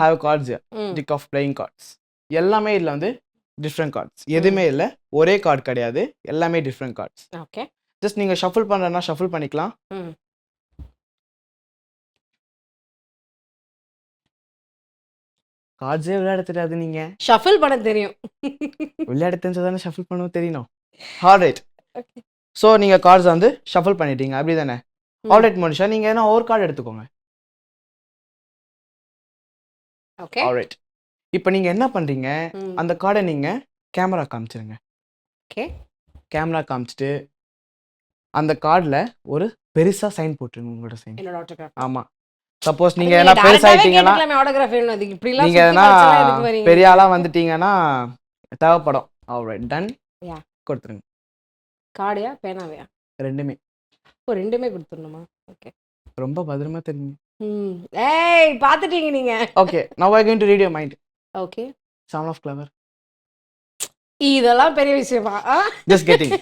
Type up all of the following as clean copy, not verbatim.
Have cards ம் tick of playing cards எல்லாமே இதில் வந்து டிஃப்ரெண்ட் கார்ட்ஸ் எதுவுமே இல்லை ஒரே கார்டு கிடையாது எல்லாமே டிஃப்ரெண்ட் கார்ட்ஸ் ஓகே ஜஸ்ட் நீங்கள் ஷஃபிள் பண்ணுறதுனா ஷஃபிள் பண்ணிக்கலாம் ம் கார்ட்ஸே விளையாட தெரியாது நீங்கள் ஷஃபிள் பண்ண தெரியும். விளையாட தெரிஞ்சா தானே ஷஃபிள் பண்ணவும் தெரியணும். ஆல்ரைட் ஓகே ஸோ நீங்கள் கார்ட்ஸ் வந்து ஷஃபிள் பண்ணிட்டீங்க அப்படி தானே. ஆல்ரைட் மனுஷா நீங்கள் என்ன ஒரு கார்டு எடுத்துக்கோங்க. ஓகே ஆல்ரைட் இப்போ நீங்கள் என்ன பண்ணுறீங்க ம் அந்த கார்டை நீங்கள் கேமரா காமிச்சிருங்க. ஓகே கேமரா காமிச்சிட்டு அந்த கார்டில் ஒரு பெருசாக சைன் போட்டுருங்க உங்களோட சைன். என்னோட ஆட்டோகிராஃப். ஆமாம் சப்போஸ் அதுக்கு நீங்கள் நீங்க எதனா டைரக்டாவே பெருசாயிட்டீங்கன்னா கேட்டுக்கலாமே ஆட்டோகிராஃப் வேணும். அதுக்கு இப்படிலாம் நீங்கள் சுத்தி எதனா வளைச்செல்லாம் எதுக்கு வரீங்க பெரிய நீங்க? ஆளாக வந்துட்டீங்கன்னா தேவைப்படும். ஆல்ரைட் டன் யா கொடுத்துருங்க. கார்டியா பேனாவையா? ரெண்டுமே ஓ ரெண்டுமே கொடுத்துடணுமா? ஓகே ரொம்ப பத்திரமா தெரியுங்க. ம் ஏய் பார்த்துட்டீங்க நீங்க. Okay now I going to read your mind. Okay sound of clever. இதெல்லாம் பெரிய விஷயமா? Just getting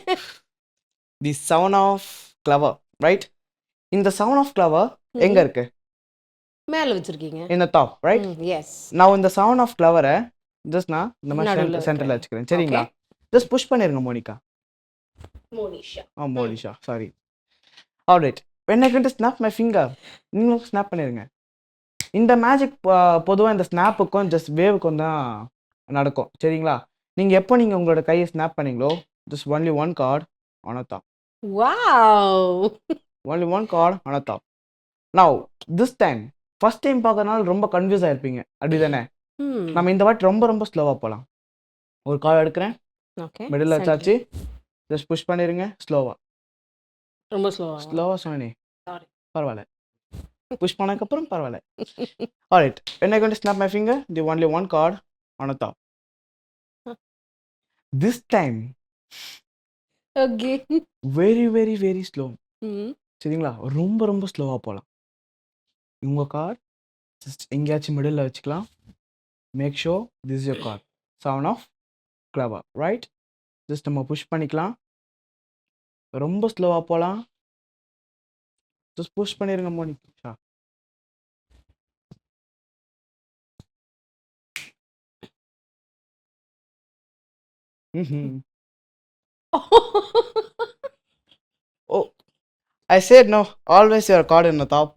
the sound of clover, right? இந்த sound of clover எங்க இருக்கு? மேல வச்சிருக்கீங்க. In the top, right? Yes நான் இந்த sound of clover ஜஸ்ட் நான் இந்த மாதிரி நடுவுல சென்டர்ல வைக்கிறேன். வச்சுக்கிறேன் சரிங்களா. ஜஸ்ட் புஷ் பண்ணிருங்க Monika. Monisha. Monisha sorry. Alright when I going to snap my finger நீங்களும் ஸ்னாப் பண்ணிருங்க. இந்த மேஜிக் பொதுவாக இந்த ஸ்னாப்புக்கும் ஜஸ்ட் வேவுக்கும் தான் நடக்கும் சரிங்களா. நீங்கள் எப்போ நீங்கள் உங்களோட கையை ஸ்னாப் பண்ணீங்களோ just only one card on a top. Wow only one card on a top. Now this time first time பார்க்கறனால ரொம்ப கன்ஃபியூஸ் ஆயிருப்பீங்க அப்படி தானே. ம் நம்ம இந்த வாட்டி ரொம்ப ரொம்ப ஸ்லோவாக போகலாம். ஒரு கார்டு எடுக்கிறேன் ஓகே மிடில் வச்சாச்சு ஜஸ்ட் புஷ் பண்ணிடுங்க ஸ்லோவாக. ரொம்ப ஸ்லோவா ஸ்லோவாக சொன்னே சாரி. பரவாயில்ல புஷ் பண்ணதுக்கப்புறம் பரவாயில்ல. Alright when I going to snap my finger the only one card on a top. This time okay very very very slow ம் சரிங்களா. ரொம்ப ரொம்ப ஸ்லோவாக போகலாம். உங்கள் கார்டு ஜஸ்ட் எங்கேயாச்சும் மிடில் வச்சுக்கலாம். Make sure this your card sound of clever right. Just நம்ம புஷ் பண்ணிக்கலாம். ரொம்ப ஸ்லோவாக போகலாம். ஜஸ்ட் புஷ் பண்ணிடுங்க Monika. Oh I said no always your card in the top.